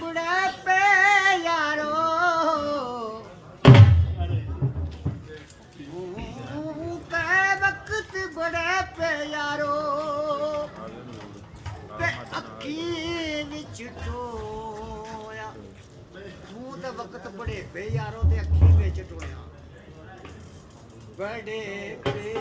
ਬੜੇ ਪੇ ਯਾਰੋ ਕੈ ਵਕਤ ਬੜੇ ਪੇ ਯਾਰੋ ਤੇ ਅੱਖੀ ਵਿੱਚ ਟੋਇਆ ਮੂੰਹ ਤੇ ਵਕਤ ਬੜੇ ਪੇ ਯਾਰੋ ਤੇ ਅੱਖੀ ਵਿੱਚ ਟੋਇਆ ਬੜੇ ਪੇ